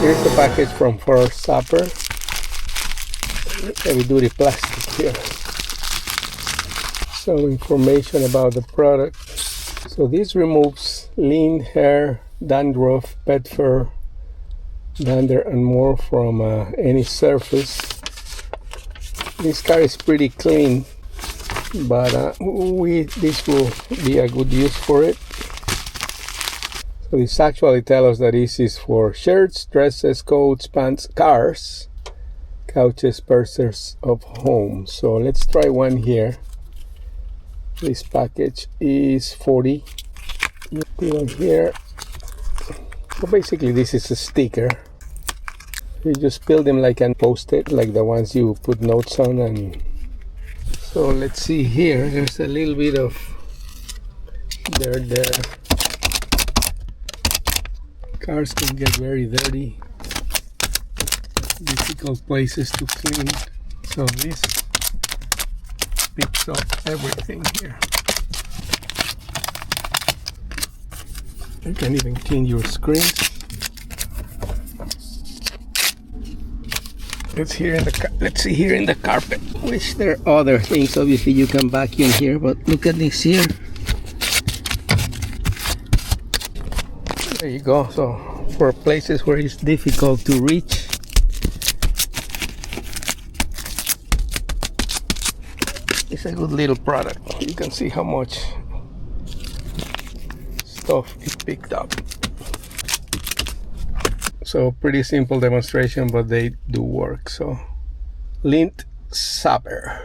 Here's the package from LintZapper. Heavy duty plastic here. Some information about the product. So this removes lint, hair, dandruff, pet fur, dander, and more from any surface. This car is pretty clean, but this will be a good use for it. So this actually tells us that this is for shirts, dresses, coats, pants, cars, couches, purses of home. So let's try one here. This package is 40. You put on here. So basically this is a sticker. You just peel them like a post-it, like the ones you put notes on. And so let's see here. There's a little bit of dirt there. Cars can get very dirty, difficult places to clean, so this picks up everything here. You can even clean your screens. Let's see here in the carpet, which there are other things. Obviously you can vacuum here, but look at this here. There you go. So for places where it's difficult to reach, it's a good little product. You can see how much stuff it picked up. So pretty simple demonstration, but they do work. So LintZapper.